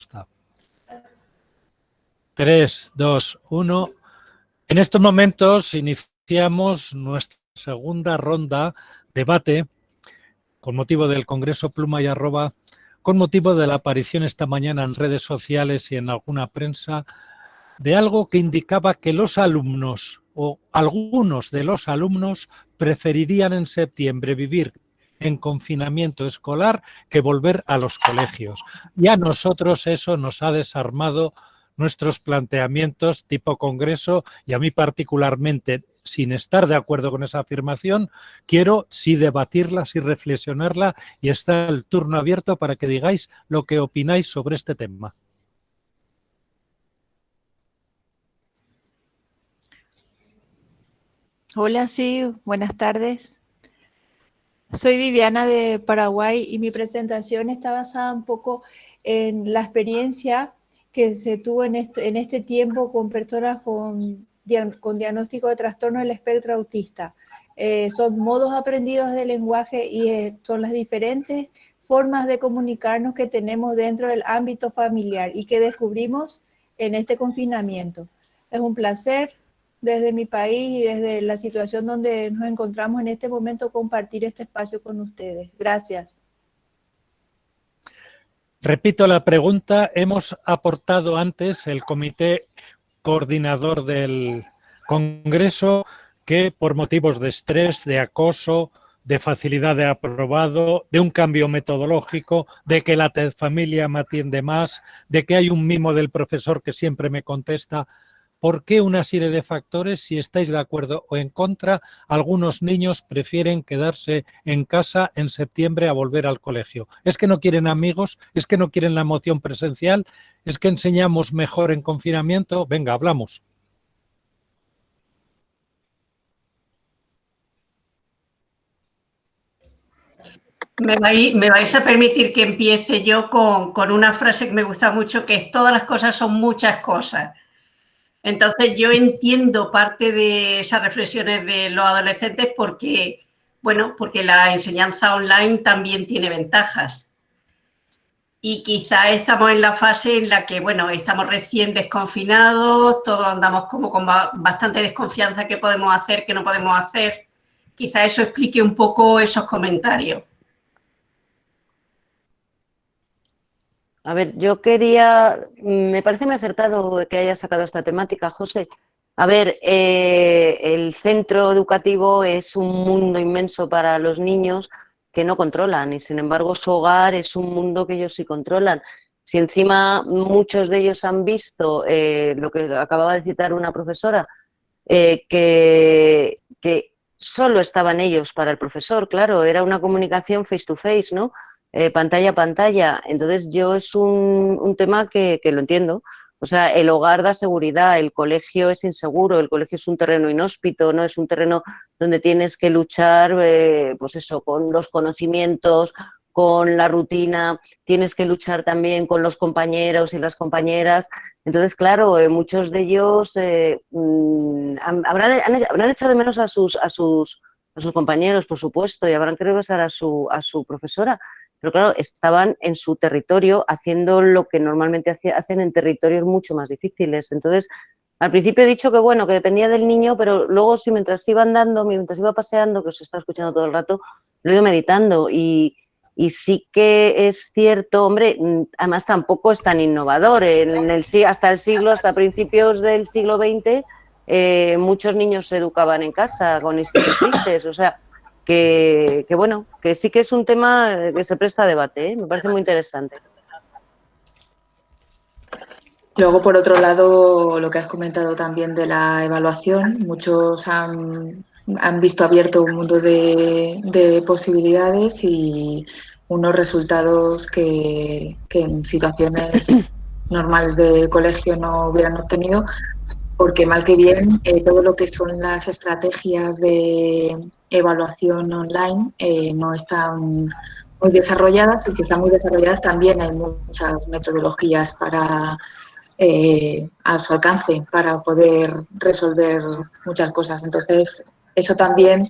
Está. 3, 2, 1. En estos momentos iniciamos nuestra segunda ronda debate con motivo del Congreso Pluma y Arroba, con motivo de la aparición esta mañana en redes sociales y en alguna prensa de algo que indicaba que los alumnos o algunos de los alumnos preferirían en septiembre vivir en confinamiento escolar que volver a los colegios. Y a nosotros eso nos ha desarmado nuestros planteamientos tipo Congreso y a mí particularmente, sin estar de acuerdo con esa afirmación, quiero sí debatirla, sí reflexionarla y está el turno abierto para que digáis lo que opináis sobre este tema. Hola, sí, buenas tardes. Soy Viviana de Paraguay y mi presentación está basada un poco en la experiencia que se tuvo en este tiempo con personas con diagnóstico de trastorno del espectro autista. Son modos aprendidos de lenguaje y son las diferentes formas de comunicarnos que tenemos dentro del ámbito familiar y que descubrimos en este confinamiento. Es un placer desde mi país y desde la situación donde nos encontramos en este momento compartir este espacio con ustedes. Gracias. Repito la pregunta. Hemos aportado antes el comité coordinador del Congreso que por motivos de estrés, de acoso, de facilidad de aprobado, de un cambio metodológico, de que la familia me atiende más, de que hay un mimo del profesor que siempre me contesta. ¿Por qué una serie de factores, si estáis de acuerdo o en contra, algunos niños prefieren quedarse en casa en septiembre a volver al colegio? ¿Es que no quieren amigos? ¿Es que no quieren la emoción presencial? ¿Es que enseñamos mejor en confinamiento? Venga, hablamos. Me vais a permitir que empiece yo con una frase que me gusta mucho, que es: todas las cosas son muchas cosas. Entonces yo entiendo parte de esas reflexiones de los adolescentes porque, bueno, porque la enseñanza online también tiene ventajas. Y quizá estamos en la fase en la que, bueno, estamos recién desconfinados, todos andamos como con bastante desconfianza, qué podemos hacer, qué no podemos hacer. Quizá eso explique un poco esos comentarios. A ver, me parece muy acertado que haya sacado esta temática, José. A ver, el centro educativo es un mundo inmenso para los niños que no controlan y, sin embargo, su hogar es un mundo que ellos sí controlan. Si encima muchos de ellos han visto lo que acababa de citar una profesora, que solo estaban ellos para el profesor, claro, era una comunicación face to face, ¿no? Pantalla a pantalla. Entonces yo es un tema que lo entiendo. O sea, el hogar da seguridad, el colegio es inseguro, el colegio es un terreno inhóspito, ¿no? Es un terreno donde tienes que luchar, pues eso, con los conocimientos, con la rutina, tienes que luchar también con los compañeros y las compañeras. Entonces, claro, muchos de ellos habrán echado de menos a sus compañeros, por supuesto, y habrán querido besar a su profesora. Pero claro, estaban en su territorio haciendo lo que normalmente hacen en territorios mucho más difíciles. Entonces, al principio he dicho que bueno, que dependía del niño, pero luego sí, mientras iba andando, mientras iba paseando, que os estaba escuchando todo el rato, lo he ido meditando y sí que es cierto, hombre, además tampoco es tan innovador. Hasta principios del siglo XX, muchos niños se educaban en casa con institutrices, o sea, que bueno, que sí que es un tema que se presta a debate, ¿eh? Me parece muy interesante. Luego, por otro lado, lo que has comentado también de la evaluación, muchos han visto abierto un mundo de posibilidades y unos resultados que en situaciones normales del colegio no hubieran obtenido, porque mal que bien todo lo que son las estrategias de evaluación online no están muy desarrolladas, y si están muy desarrolladas también hay muchas metodologías a su alcance para poder resolver muchas cosas. Entonces, eso también,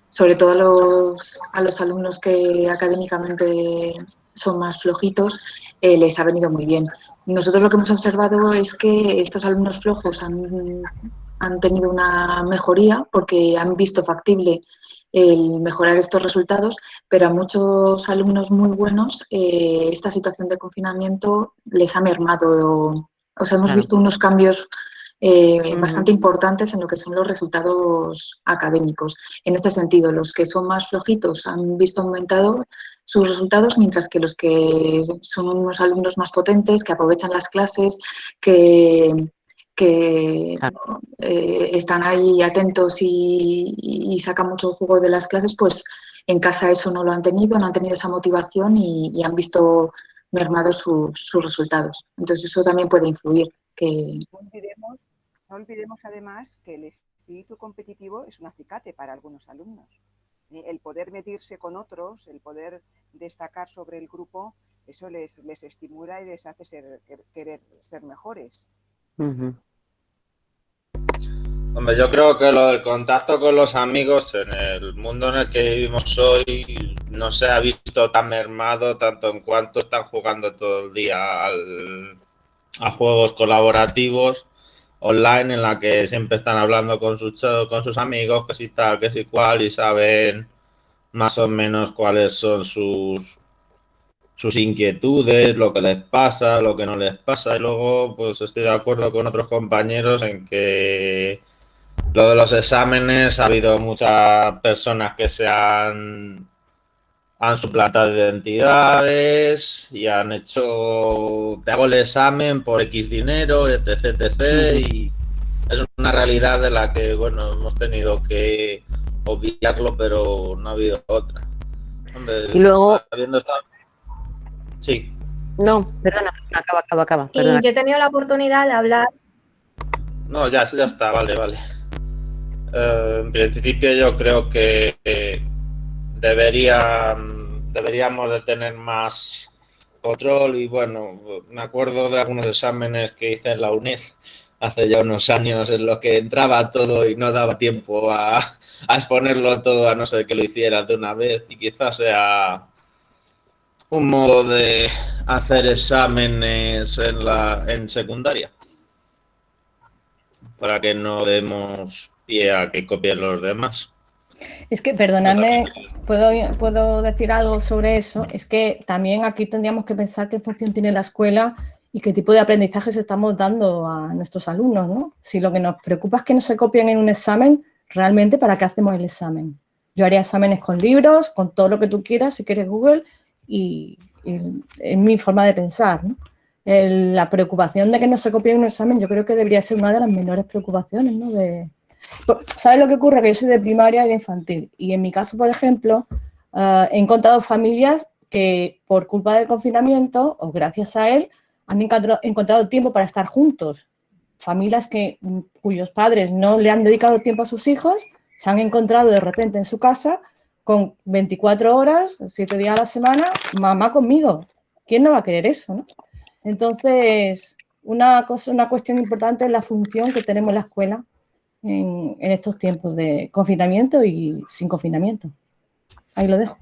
sobre todo a los alumnos que académicamente son más flojitos, les ha venido muy bien. Nosotros lo que hemos observado es que estos alumnos flojos han tenido una mejoría porque han visto factible el mejorar estos resultados, pero a muchos alumnos muy buenos esta situación de confinamiento les ha mermado. O sea, hemos visto unos cambios bastante importantes en lo que son los resultados académicos. En este sentido, los que son más flojitos han visto aumentado sus resultados, mientras que los que son unos alumnos más potentes, que aprovechan las clases, que están ahí atentos y sacan mucho jugo de las clases, pues en casa eso no lo han tenido, no han tenido esa motivación y han visto mermados sus resultados. Entonces eso también puede influir. No olvidemos además que el espíritu competitivo es un acicate para algunos alumnos. El poder medirse con otros, el poder destacar sobre el grupo, eso les estimula y les hace querer ser mejores. Hombre, yo creo que lo del contacto con los amigos en el mundo en el que vivimos hoy no se ha visto tan mermado, tanto en cuanto están jugando todo el día a juegos colaborativos online, en la que siempre están hablando con sus amigos, que si tal, que si cual, y saben más o menos cuáles son sus inquietudes, lo que les pasa, lo que no les pasa. Y luego pues estoy de acuerdo con otros compañeros en que lo de los exámenes, ha habido muchas personas que han suplantado identidades y han hecho, te hago el examen por X dinero, etc, etc, y es una realidad de la que, bueno, hemos tenido que obviarlo, pero no ha habido otra. Hombre, y luego... habiendo estado... Sí. No, perdona, acaba. Perdona. Y yo he tenido la oportunidad de hablar... No, ya está, vale. En principio yo creo que deberíamos de tener más control y bueno, me acuerdo de algunos exámenes que hice en la UNED hace ya unos años en los que entraba todo y no daba tiempo a exponerlo todo, a no ser que lo hiciera de una vez, y quizás sea un modo de hacer exámenes en secundaria para que no demos pie a que copien los demás. Es que, perdonadme, ¿puedo decir algo sobre eso? Es que también aquí tendríamos que pensar qué función tiene la escuela y qué tipo de aprendizajes estamos dando a nuestros alumnos, ¿no? Si lo que nos preocupa es que no se copien en un examen, realmente, ¿para qué hacemos el examen? Yo haría exámenes con libros, con todo lo que tú quieras, si quieres Google, y es mi forma de pensar, ¿no? La preocupación de que no se copie en un examen yo creo que debería ser una de las menores preocupaciones, ¿no? ¿Sabes lo que ocurre? Que yo soy de primaria y de infantil, y en mi caso, por ejemplo, he encontrado familias que por culpa del confinamiento o gracias a él han encontrado tiempo para estar juntos. Familias cuyos padres no le han dedicado tiempo a sus hijos se han encontrado de repente en su casa con 24 horas, 7 días a la semana, mamá conmigo. ¿Quién no va a querer eso, no? Entonces, una cuestión importante es la función que tenemos en la escuela en estos tiempos de confinamiento y sin confinamiento. Ahí lo dejo.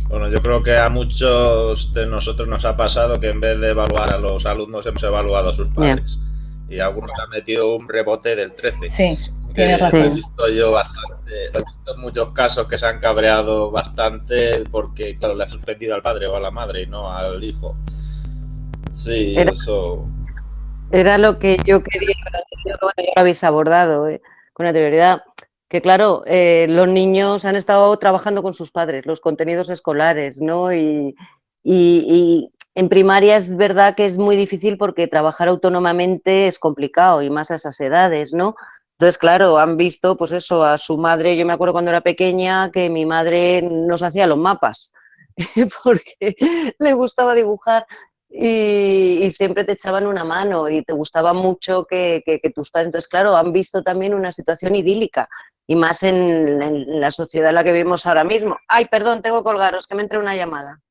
Bueno, yo creo que a muchos de nosotros nos ha pasado que en vez de evaluar a los alumnos hemos evaluado a sus padres. Y algunos han metido un rebote del 13. Sí, tiene razón. He visto yo bastante, he visto muchos casos que se han cabreado bastante porque, claro, le ha suspendido al padre o a la madre y no al hijo. Sí, eso... Era lo que yo quería, pero bueno, ya lo habéis abordado con anterioridad. Que claro, los niños han estado trabajando con sus padres, los contenidos escolares, ¿no? Y en primaria es verdad que es muy difícil porque trabajar autónomamente es complicado y más a esas edades, ¿no? Entonces, claro, han visto, pues eso, a su madre. Yo me acuerdo cuando era pequeña que mi madre nos hacía los mapas porque le gustaba dibujar. Y siempre te echaban una mano y te gustaba mucho que tus padres... Entonces, claro, han visto también una situación idílica y más en la sociedad en la que vivimos ahora mismo. Ay, perdón, tengo que colgaros, que me entra una llamada.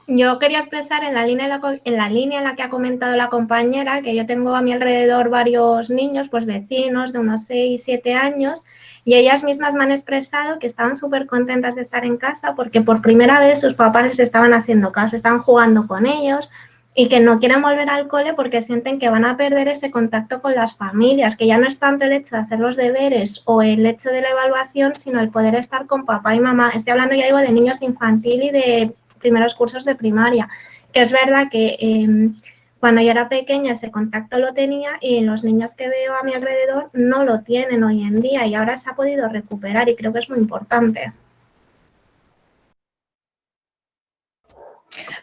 Yo quería expresar en la línea en la que ha comentado la compañera, que yo tengo a mi alrededor varios niños, pues vecinos de unos 6, 7 años, y ellas mismas me han expresado que estaban súper contentas de estar en casa porque por primera vez sus papás les estaban haciendo caso, estaban jugando con ellos y que no quieren volver al cole porque sienten que van a perder ese contacto con las familias, que ya no es tanto el hecho de hacer los deberes o el hecho de la evaluación, sino el poder estar con papá y mamá. Estoy hablando, ya digo, de niños de infantil y de primeros cursos de primaria, que es verdad que cuando yo era pequeña ese contacto lo tenía y los niños que veo a mi alrededor no lo tienen hoy en día y ahora se ha podido recuperar y creo que es muy importante.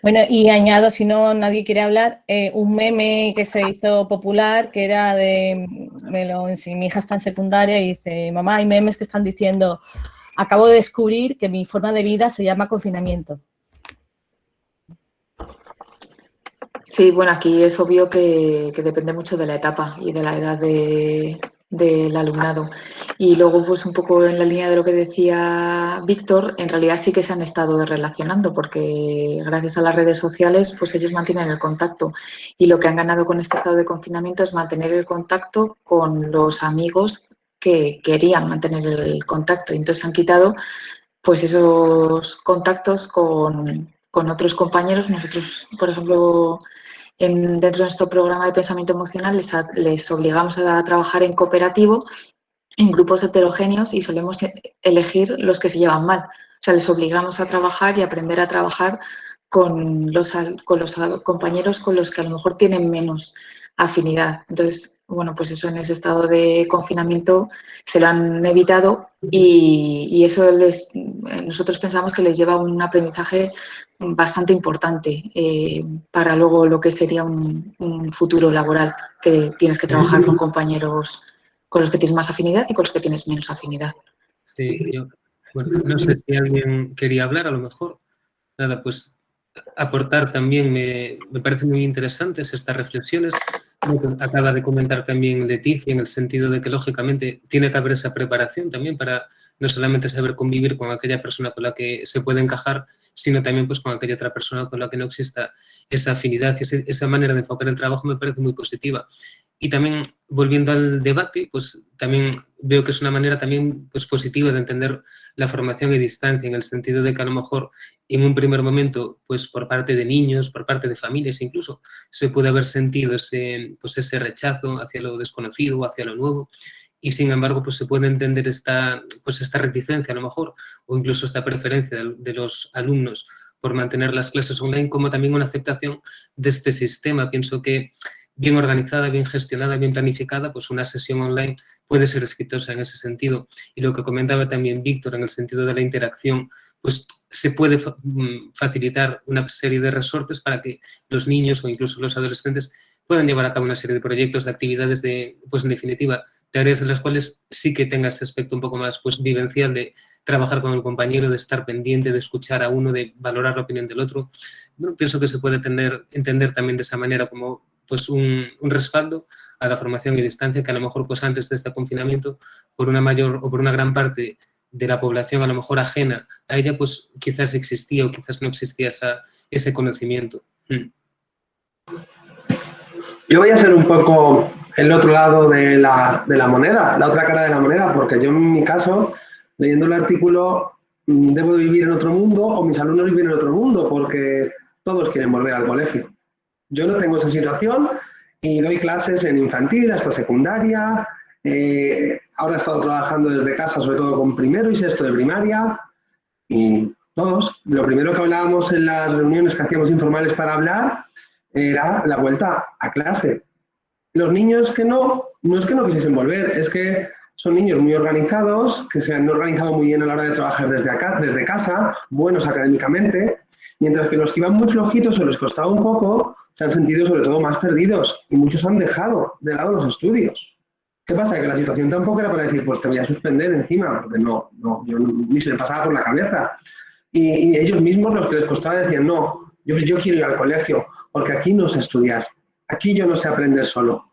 Bueno, y añado, si no nadie quiere hablar, un meme que se hizo popular, que era de, mi hija está en secundaria y dice, mamá, hay memes que están diciendo, acabo de descubrir que mi forma de vida se llama confinamiento. Sí, bueno, aquí es obvio que depende mucho de la etapa y de la edad del alumnado. Y luego, pues un poco en la línea de lo que decía Víctor, en realidad sí que se han estado relacionando porque gracias a las redes sociales, pues ellos mantienen el contacto. Y lo que han ganado con este estado de confinamiento es mantener el contacto con los amigos que querían mantener el contacto. Y entonces han quitado pues esos contactos con otros compañeros. Nosotros, por ejemplo, dentro de nuestro programa de pensamiento emocional les obligamos a trabajar en cooperativo, en grupos heterogéneos y solemos elegir los que se llevan mal. O sea, les obligamos a trabajar y aprender a trabajar con los compañeros con los que a lo mejor tienen menos afinidad. Entonces, bueno, pues eso en ese estado de confinamiento se lo han evitado y eso nosotros pensamos que les lleva un aprendizaje bastante importante para luego lo que sería un futuro laboral, que tienes que trabajar con compañeros con los que tienes más afinidad y con los que tienes menos afinidad. Sí, bueno, no sé si alguien quería hablar, a lo mejor. Nada, pues aportar también, me parecen muy interesantes estas reflexiones. Acaba de comentar también Leticia, en el sentido de que, lógicamente, tiene que haber esa preparación también para no solamente saber convivir con aquella persona con la que se puede encajar, sino también pues, con aquella otra persona con la que no exista esa afinidad y esa manera de enfocar el trabajo me parece muy positiva. Y también, volviendo al debate, pues también veo que es una manera también pues, positiva de entender la formación y distancia, en el sentido de que a lo mejor en un primer momento, pues por parte de niños, por parte de familias incluso, se puede haber sentido ese rechazo hacia lo desconocido o hacia lo nuevo, y sin embargo pues se puede entender esta reticencia a lo mejor, o incluso esta preferencia de los alumnos por mantener las clases online, como también una aceptación de este sistema. Pienso que bien organizada, bien gestionada, bien planificada, pues una sesión online puede ser exitosa en ese sentido. Y lo que comentaba también Víctor en el sentido de la interacción, pues se puede facilitar una serie de resortes para que los niños o incluso los adolescentes puedan llevar a cabo una serie de proyectos, de actividades, pues en definitiva, tareas en las cuales sí que tenga ese aspecto un poco más pues vivencial de trabajar con el compañero, de estar pendiente, de escuchar a uno, de valorar la opinión del otro. Bueno, pienso que se puede entender también de esa manera como pues un respaldo a la formación y distancia que a lo mejor pues antes de este confinamiento por una mayor o por una gran parte de la población a lo mejor ajena a ella pues quizás existía o quizás no existía ese conocimiento. Yo voy a ser un poco el otro lado de la moneda, la otra cara de la moneda, porque yo en mi caso, leyendo el artículo, debo de vivir en otro mundo o mis alumnos viven en otro mundo porque todos quieren volver al colegio. Yo no tengo esa situación y doy clases en infantil hasta secundaria. Ahora he estado trabajando desde casa, sobre todo con primero y sexto de primaria. Y todos, lo primero que hablábamos en las reuniones que hacíamos informales para hablar era la vuelta a clase. Los niños que no es que no quisiesen volver, es que son niños muy organizados, que se han organizado muy bien a la hora de trabajar desde casa, buenos académicamente, mientras que los que iban muy flojitos o les costaba un poco, se han sentido sobre todo más perdidos y muchos han dejado de lado los estudios. ¿Qué pasa? Que la situación tampoco era para decir, pues te voy a suspender encima, porque yo ni se me pasaba por la cabeza. Y ellos mismos, los que les costaba, decían, no, yo quiero ir al colegio, porque aquí no sé estudiar, aquí yo no sé aprender solo.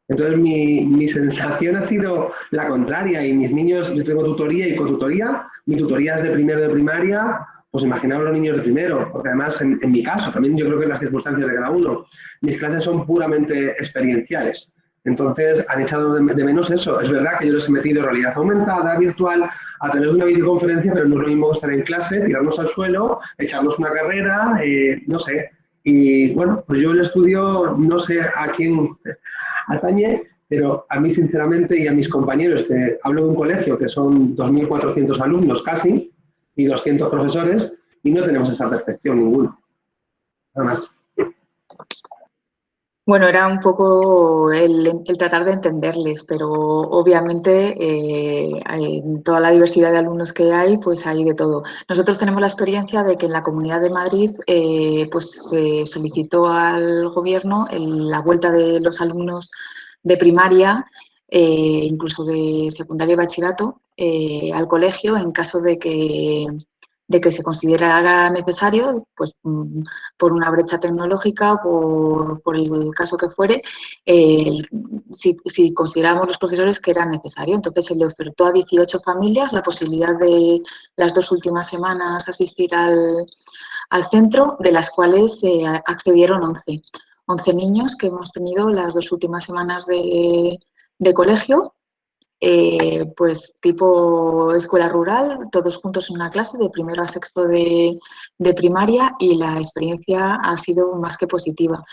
Entonces mi sensación ha sido la contraria y mis niños, yo tengo tutoría y cotutoría, mi tutoría es de primero de primaria, pues imaginaos los niños de primero, porque además en mi caso, también yo creo que en las circunstancias de cada uno, mis clases son puramente experienciales. Entonces han echado de menos eso. Es verdad que yo les he metido realidad aumentada, virtual, a través de una videoconferencia, pero no es lo mismo que estar en clase, tirarnos al suelo, echarnos una carrera, no sé. Y bueno, pues yo el estudio no sé a quién atañe, pero a mí sinceramente y a mis compañeros, que hablo de un colegio que son 2.400 alumnos casi y 200 profesores, y no tenemos esa percepción ninguno. Nada más. Bueno, era un poco el tratar de entenderles, pero obviamente en toda la diversidad de alumnos que hay, pues hay de todo. Nosotros tenemos la experiencia de que en la Comunidad de Madrid pues se solicitó al gobierno la vuelta de los alumnos de primaria, incluso de secundaria y bachillerato, al colegio en caso de que se considerara necesario, pues por una brecha tecnológica, por el caso que fuere, si consideramos los profesores que era necesario. Entonces se le ofertó a 18 familias la posibilidad de las 2 últimas semanas asistir al centro, de las cuales accedieron 11. 11 niños que hemos tenido las 2 últimas semanas de colegio. Pues tipo escuela rural, todos juntos en una clase de primero a sexto de primaria, y la experiencia ha sido más que positiva.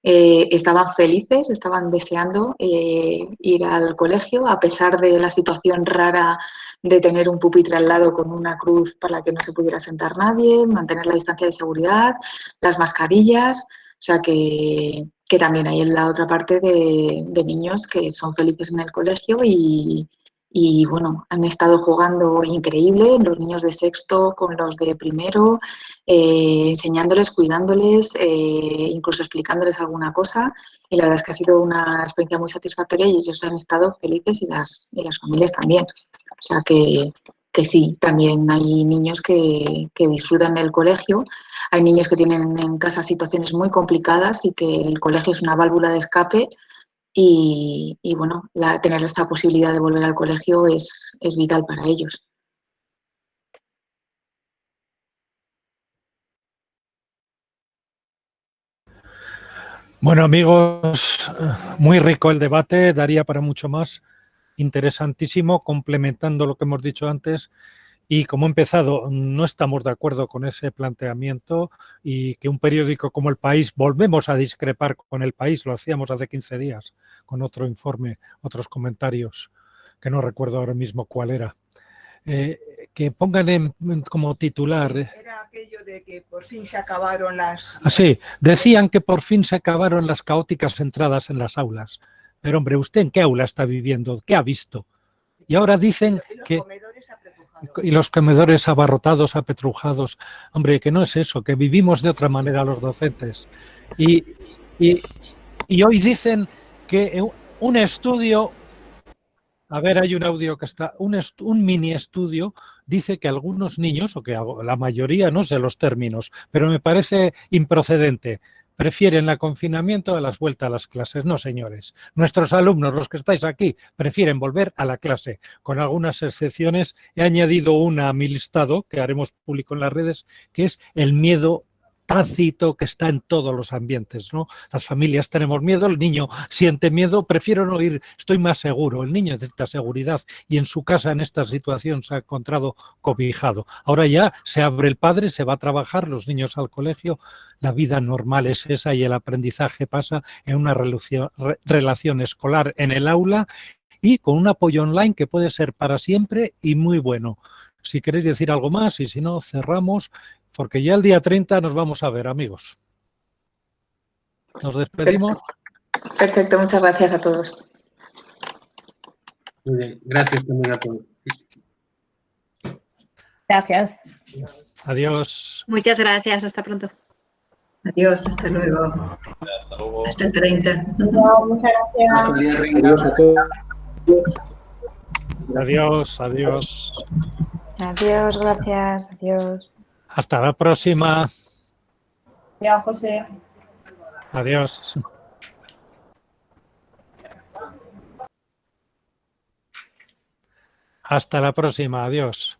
Estaban felices, estaban deseando ir al colegio, a pesar de la situación rara de tener un pupitre al lado con una cruz para la que no se pudiera sentar nadie, mantener la distancia de seguridad, las mascarillas. O sea que también hay en la otra parte de niños que son felices en el colegio y bueno, han estado jugando increíble, los niños de sexto con los de primero, enseñándoles, cuidándoles, incluso explicándoles alguna cosa, y la verdad es que ha sido una experiencia muy satisfactoria y ellos han estado felices y las familias también. O sea que sí, también hay niños que disfrutan del colegio. Hay niños que tienen en casa situaciones muy complicadas y que el colegio es una válvula de escape y bueno, tener esta posibilidad de volver al colegio es vital para ellos. Bueno, amigos, muy rico el debate, daría para mucho más, interesantísimo, complementando lo que hemos dicho antes. Y como he empezado, no estamos de acuerdo con ese planteamiento y que un periódico como El País, volvemos a discrepar con El País, lo hacíamos hace 15 días con otro informe, otros comentarios, que no recuerdo ahora mismo cuál era. Que pongan como titular. Era aquello de que por fin se acabaron las... Sí, decían que por fin se acabaron las caóticas entradas en las aulas. Pero hombre, ¿usted en qué aula está viviendo? ¿Qué ha visto? Y ahora dicen que... Y los comedores abarrotados, apetrujados. Hombre, que no es eso, que vivimos de otra manera los docentes. Y hoy dicen que un estudio... A ver, hay un audio que está... Un mini estudio dice que algunos niños, o que la mayoría, no sé los términos, pero me parece improcedente, prefieren el confinamiento a las vueltas a las clases. No, señores. Nuestros alumnos, los que estáis aquí, prefieren volver a la clase. Con algunas excepciones, he añadido una a mi listado, que haremos público en las redes, que es el miedo tácito que está en todos los ambientes, ¿no? Las familias tenemos miedo, el niño siente miedo, prefiero no ir, estoy más seguro, el niño necesita seguridad y en su casa en esta situación se ha encontrado cobijado. Ahora ya se abre el padre, se va a trabajar, los niños al colegio, la vida normal es esa y el aprendizaje pasa en una relación escolar en el aula y con un apoyo online que puede ser para siempre y muy bueno. Si queréis decir algo más y si no, cerramos, porque ya el día 30 nos vamos a ver, amigos. Nos despedimos. Perfecto, muchas gracias a todos. Muy bien, gracias también a todos. Gracias. Adiós. Muchas gracias, hasta pronto. Adiós, hasta luego. Hasta luego. Hasta el 30. Muchas gracias. Adiós a todos. Adiós, adiós. Adiós, gracias, adiós. Hasta la próxima. Ya, José. Adiós. Hasta la próxima. Adiós.